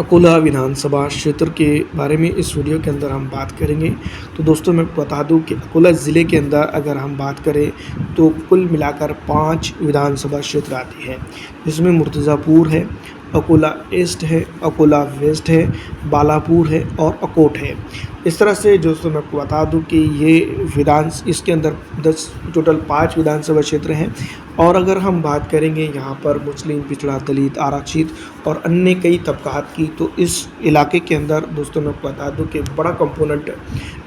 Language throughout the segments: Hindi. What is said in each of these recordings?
अकोला विधानसभा क्षेत्र के बारे में इस वीडियो के अंदर हम बात करेंगे। तो दोस्तों मैं बता दूं कि अकोला ज़िले के अंदर अगर हम बात करें तो कुल मिलाकर 5 विधानसभा क्षेत्र आती है, जिसमें मुर्तज़ापुर है, अकोला ईस्ट है, अकोला वेस्ट है, बालापुर है और अकोट है। इस तरह से दोस्तों मैं आपको बता दूं कि ये इसके अंदर 10 टोटल 5 विधानसभा क्षेत्र हैं। और अगर हम बात करेंगे यहाँ पर मुस्लिम, पिछड़ा, दलित, आरक्षित और अन्य कई तबक़ात की, तो इस इलाके के अंदर दोस्तों मैं आपको बता दूं कि बड़ा कंपोनेंट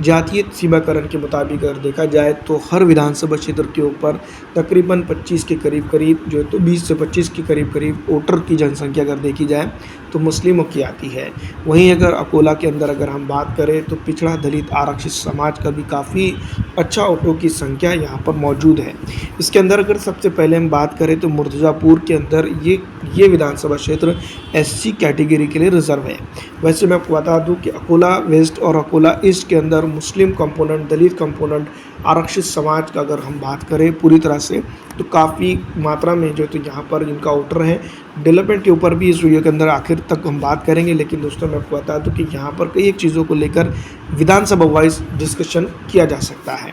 जातीय सीमाकरण के मुताबिक अगर देखा जाए तो हर विधानसभा क्षेत्र के ऊपर तकरीबन 25 के करीब जो है तो 20 से 25 के करीब वोटर की जनसंख्या अगर देखी जाए तो मुस्लिमों की आती है। वहीं अगर अकोला के अंदर अगर हम बात करें तो पिछड़ा, दलित, आरक्षित समाज का भी काफ़ी अच्छा वोटों की संख्या यहाँ पर मौजूद है। इसके अंदर अगर सबसे पहले हम बात करें तो मुर्तज़ापुर के अंदर ये विधानसभा क्षेत्र एससी कैटेगरी के लिए रिजर्व है। वैसे मैं आपको बता दूं कि अकोला वेस्ट और अकोला ईस्ट के अंदर मुस्लिम कंपोनेंट, दलित कंपोनेंट, आरक्षित समाज का अगर हम बात करें पूरी तरह से तो काफ़ी मात्रा में जो तो यहाँ पर इनका वोटर है। डेवलपमेंट के ऊपर भी इस वीडियो के अंदर आखिर तक हम बात करेंगे, लेकिन दोस्तों मैं आपको बता दूं कि यहाँ पर कई एक चीज़ों को लेकर विधानसभा वाइज डिस्कशन किया जा सकता है।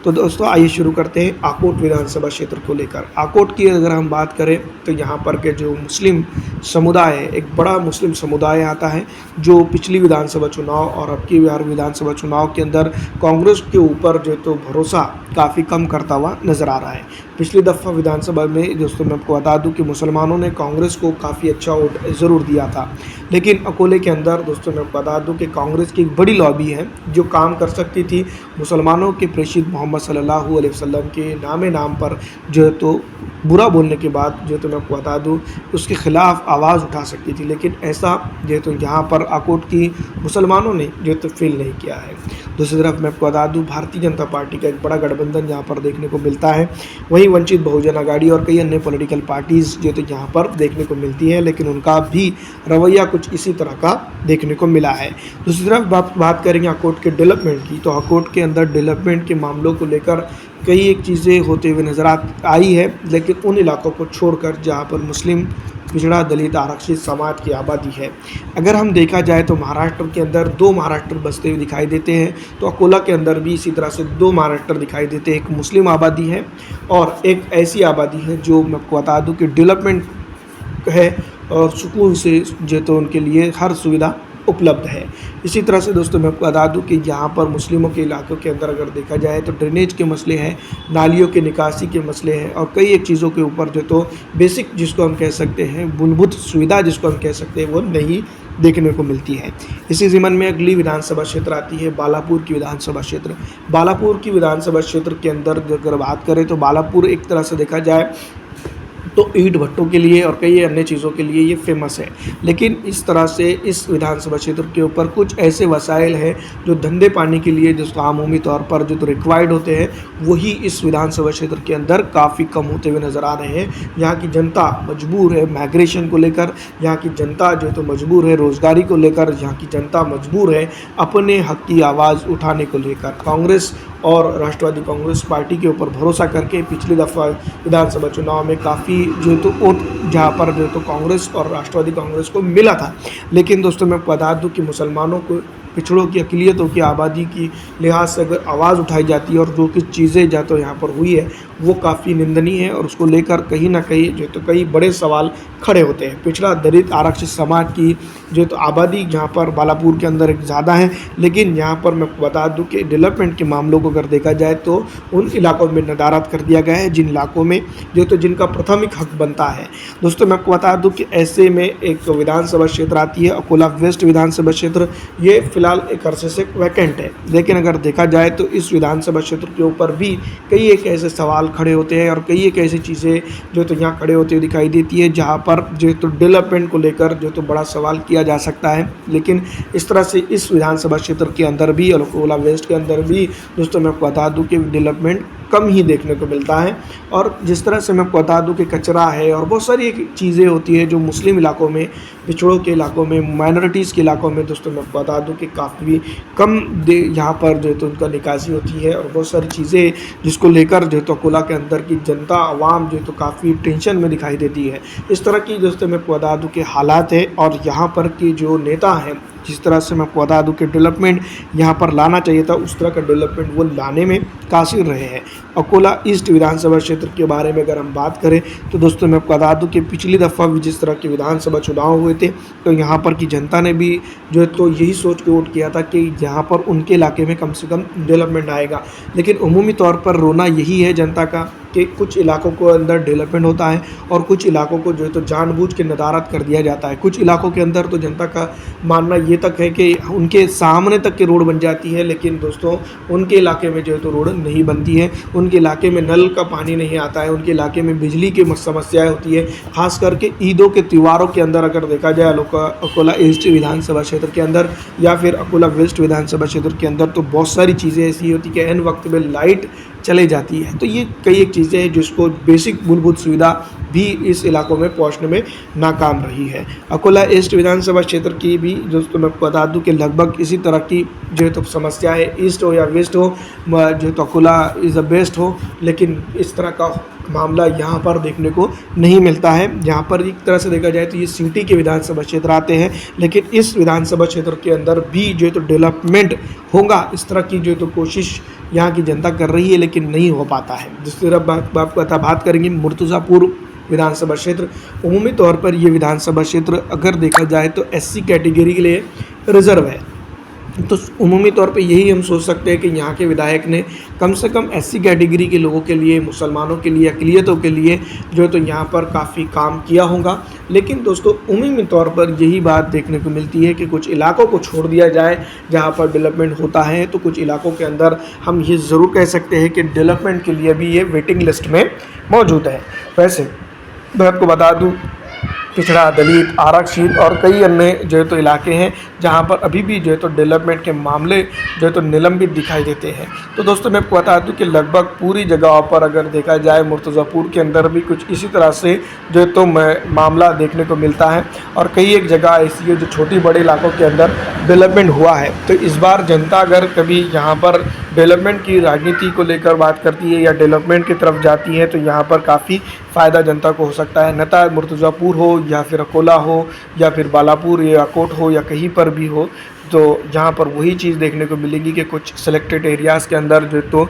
तो दोस्तों आइए शुरू करते हैं आकोट विधानसभा क्षेत्र को लेकर। आकोट की अगर हम बात करें तो यहाँ पर के जो मुस्लिम समुदाय है, एक बड़ा मुस्लिम समुदाय आता है जो पिछली विधानसभा चुनाव और अब की बिहार विधानसभा चुनाव के अंदर कांग्रेस के ऊपर जो तो भरोसा काफ़ी कम करता हुआ नज़र आ रहा है। पिछली दफ़ा विधानसभा में दोस्तों मैं आपको बता दूं कि मुसलमानों ने कांग्रेस को काफ़ी अच्छा वोट ज़रूर दिया था, लेकिन अकोले के अंदर दोस्तों मैं आपको बता दूं कि कांग्रेस की एक बड़ी लॉबी है जो काम कर सकती थी मुसलमानों के प्रेषित मोहम्मद सल्लल्लाहु अलैहि वसल्लम के नाम पर जो है तो बुरा बोलने के बाद जो तो मैं आपको बता दूं उसके ख़िलाफ़ आवाज़ उठा सकती थी, लेकिन ऐसा जो तो यहाँ पर आकोट की मुसलमानों ने जो तो फील नहीं किया है। दूसरी तरफ मैं आपको बता दूं भारतीय जनता पार्टी का एक बड़ा गठबंधन यहाँ पर देखने को मिलता है। वहीं वंचित बहुजन अघाड़ी और कई अन्य पॉलिटिकल पार्टीज़ जो तो यहाँ पर देखने को मिलती है, लेकिन उनका भी रवैया कुछ इसी तरह का देखने को मिला है। दूसरी तरफ बात करेंगे आकोट के डेवलपमेंट की, तो आकोट के अंदर डेवलपमेंट के मामलों को लेकर कई एक चीज़ें होते हुए नज़र आई है, लेकिन उन इलाकों को छोड़कर जहाँ पर मुस्लिम, पिछड़ा, दलित, आरक्षित समाज की आबादी है। अगर हम देखा जाए तो महाराष्ट्र के अंदर 2 महाराष्ट्र बसते हुए दिखाई देते हैं, तो अकोला के अंदर भी इसी तरह से 2 महाराष्ट्र दिखाई देते हैं। एक मुस्लिम आबादी है और एक ऐसी आबादी है जो मैं आपको बता दूं कि डेवलपमेंट है और सुकून से जो तो उनके लिए हर सुविधा उपलब्ध है। इसी तरह से दोस्तों मैं आपको बता दूं कि यहाँ पर मुस्लिमों के इलाकों के अंदर अगर देखा जाए तो ड्रेनेज के मसले हैं, नालियों के निकासी के मसले हैं और कई एक चीज़ों के ऊपर जो तो बेसिक जिसको हम कह सकते हैं मूलभूत सुविधा जिसको हम कह सकते हैं वो नहीं देखने को मिलती है। इसी ज़िमन में अगली विधानसभा क्षेत्र आती है बालापुर की विधानसभा क्षेत्र। बालापुर की विधानसभा क्षेत्र के अंदर अगर बात करें तो बालापुर एक तरह से देखा जाए तो ईंट भट्टों के लिए और कई अन्य चीज़ों के लिए ये फेमस है, लेकिन इस तरह से इस विधानसभा क्षेत्र के ऊपर कुछ ऐसे वसाइल हैं जो धंधे पानी के लिए जिसको आमूमी तौर पर जो तो रिक्वायर्ड होते हैं वही इस विधानसभा क्षेत्र के अंदर काफ़ी कम होते हुए नज़र आ रहे हैं। यहाँ की जनता मजबूर है माइग्रेशन को लेकर, यहाँ की जनता जो तो मजबूर है रोज़गारी को लेकर, यहाँ की जनता मजबूर है अपने हक की आवाज़ उठाने को लेकर। कांग्रेस और राष्ट्रवादी कांग्रेस पार्टी के ऊपर भरोसा करके पिछली दफ़ा विधानसभा चुनाव में काफ़ी जो तो वोट जहाँ पर जो तो कांग्रेस और राष्ट्रवादी कांग्रेस को मिला था, लेकिन दोस्तों मैं बता दूं कि मुसलमानों को, पिछड़ों की, अक़लियतों की आबादी की लिहाज से अगर आवाज़ उठाई जाती है और जो कुछ चीज़ें जो तो यहाँ पर हुई है वो काफ़ी निंदनीय है और उसको लेकर कहीं ना कहीं जो तो कई बड़े सवाल खड़े होते हैं। पिछड़ा, दलित, आरक्षित समाज की जो तो आबादी यहाँ पर बालापुर के अंदर एक ज़्यादा है, लेकिन यहाँ पर मैं बता दूं कि डेवलपमेंट के मामलों को अगर देखा जाए तो उन इलाकों में नदारद कर दिया गया है जिन इलाकों में जो तो जिनका प्राथमिक हक बनता है। दोस्तों मैं आपको बता दूं कि ऐसे में एक विधानसभा क्षेत्र आती है अकोला वेस्ट विधानसभा क्षेत्र। ये फिलहाल एक अरसे से वैकेंट है, लेकिन अगर देखा जाए तो इस विधानसभा क्षेत्र के ऊपर भी कई एक ऐसे सवाल खड़े होते हैं और कई एक ऐसी चीज़ें जो तो यहाँ खड़े होते हुए दिखाई देती है जहाँ पर जो तो डेवलपमेंट को लेकर जो तो बड़ा सवाल किया जा सकता है। लेकिन इस तरह से इस विधानसभा क्षेत्र के अंदर भी और अकोला वेस्ट के अंदर भी दोस्तों मैं आपको बता दूं कि डेवलपमेंट कम ही देखने को मिलता है। और जिस तरह से मैं आपको बता दूँ कि कचरा है और बहुत सारी एक चीज़ें होती है जो मुस्लिम इलाकों में, पिछड़ों के इलाकों में, माइनॉरिटीज़ के इलाकों में दोस्तों मैं आपको बता दूँ कि काफ़ी कम यहाँ पर जो है तो उनका निकासी होती है। और बहुत सारी चीज़ें जिसको लेकर जो है तो अकोला के अंदर की जनता आवाम जो है तो काफ़ी टेंशन में दिखाई देती है। इस तरह की दोस्तों मैं आपको बता दूँ कि हालात है। और यहाँ पर के जो नेता हैं, जिस तरह से मैं आपको बता दूँ कि डेवलपमेंट यहाँ पर लाना चाहिए था, उस तरह का डेवलपमेंट वो लाने में कासिर रहे हैं। अकोला ईस्ट विधानसभा क्षेत्र के बारे में अगर हम बात करें तो दोस्तों मैं आपको बता दूँ कि पिछली दफ़ा भी जिस तरह के विधानसभा चुनाव हुए थे तो यहाँ पर की जनता ने भी जो है तो यही सोच के वोट किया था कि यहाँ पर उनके इलाके में कम से कम डेवलपमेंट आएगा। लेकिन उमूमी तौर पर रोना यही है जनता का कि कुछ इलाकों को अंदर डेवलपमेंट होता है और कुछ इलाकों को जो है तो जानबूझ के नदारद कर दिया जाता है। कुछ इलाकों के अंदर तो जनता का मानना ये तक है कि उनके सामने तक की रोड बन जाती है, लेकिन दोस्तों उनके इलाके में जो है तो रोड नहीं बनती है, उनके इलाके में नल का पानी नहीं आता है, उनके इलाके में बिजली की समस्याएं होती है। खास करके ईदों के त्योहारों के अंदर अगर देखा जाए अकोला ईस्ट विधानसभा क्षेत्र के अंदर या फिर अकोला वेस्ट विधानसभा क्षेत्र के अंदर तो बहुत सारी चीज़ें ऐसी होती कि एन वक्त में लाइट चले जाती है। तो ये कई एक चीज़ें हैं जिसको बेसिक मूलभूत सुविधा भी इस इलाकों में पहुंचने में नाकाम रही है। अकोला ईस्ट विधानसभा क्षेत्र की भी दोस्तों मैं बता दूं कि लगभग इसी तरह की जो है तो समस्या है, ईस्ट हो या वेस्ट हो, जो तो अकोला इज़ द बेस्ट हो, लेकिन इस तरह का मामला यहाँ पर देखने को नहीं मिलता है। यहाँ पर एक तरह से देखा जाए तो ये सिटी के विधानसभा क्षेत्र आते हैं, लेकिन इस विधानसभा क्षेत्र के अंदर भी जो है तो डेवलपमेंट होगा इस तरह की जो है तो कोशिश यहाँ की जनता कर रही है, लेकिन नहीं हो पाता है। जिस तरह बात करेंगे मुर्तज़ापुर विधानसभा क्षेत्र, उमूमी तौर पर ये विधानसभा क्षेत्र अगर देखा जाए तो एससी कैटेगरी के लिए रिजर्व है। तो उमूमी तौर पे यही हम सोच सकते हैं कि यहाँ के विधायक ने कम से कम एससी कैटेगरी के लोगों के लिए, मुसलमानों के लिए, अक़लियतों के लिए जो है तो यहाँ पर काफ़ी काम किया होगा। लेकिन दोस्तों उमूमी तौर पर यही बात देखने को मिलती है कि कुछ इलाकों को छोड़ दिया जाए जहाँ पर डेवलपमेंट होता है, तो कुछ इलाकों के अंदर हम ये ज़रूर कह सकते हैं कि डेवलपमेंट के लिए भी ये वेटिंग लिस्ट में मौजूद है। वैसे मैं आपको बता दूँ पिछड़ा, दलित, आरक्षित और कई अन्य जो है तो इलाके हैं जहां पर अभी भी जो है तो डेवलपमेंट के मामले जो है तो निलंबित दिखाई देते हैं। तो दोस्तों मैं आपको बता दूं कि लगभग पूरी जगहों पर अगर देखा जाए मुर्तज़ापुर के अंदर भी कुछ इसी तरह से जो है तो मामला देखने को मिलता है। और कई एक जगह ऐसी है जो छोटी बड़े इलाकों के अंदर डेवलपमेंट हुआ है। तो इस बार जनता अगर कभी यहाँ पर डेवलपमेंट की राजनीति को लेकर बात करती है या डेवलपमेंट की तरफ जाती है तो यहाँ पर काफ़ी फ़ायदा जनता को हो सकता है। नेता मुर्तज़ापुर हो या फिर अकोला हो या फिर बालापुर या कोट हो या कहीं पर भी हो, तो यहाँ पर वही चीज़ देखने को मिलेगी कि कुछ सिलेक्टेड एरियाज़ के अंदर जो तो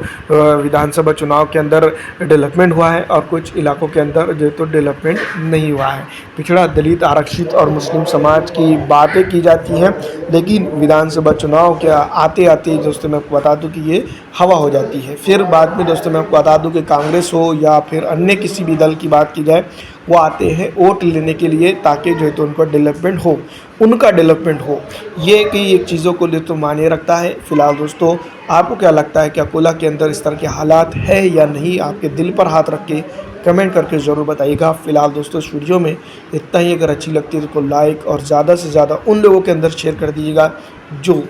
विधानसभा चुनाव के अंदर डेवलपमेंट हुआ है और कुछ इलाकों के अंदर जो तो डेवलपमेंट नहीं हुआ है। पिछड़ा, दलित, आरक्षित और मुस्लिम समाज की बातें की जाती हैं, लेकिन विधानसभा चुनाव के आते आते दोस्तों मैं आपको बता दूं कि ये हवा हो जाती है। फिर बाद में दोस्तों मैं आपको बता दूं कि कांग्रेस हो या फिर अन्य किसी भी दल की बात की जाए, वो आते हैं वोट लेने के लिए ताकि जो है तो उनका डेवलपमेंट हो, उनका डेवलपमेंट हो। ये कई एक चीज़ों को ले तो मायने रखता है। फिलहाल दोस्तों आपको क्या लगता है कि अकोला के अंदर इस तरह के हालात है या नहीं? आपके दिल पर हाथ रख के कमेंट करके ज़रूर बताइएगा। फिलहाल दोस्तों इस वीडियो में इतना ही। अगर अच्छी लगती है तो लाइक और ज़्यादा से ज़्यादा उन लोगों के अंदर शेयर कर दीजिएगा जो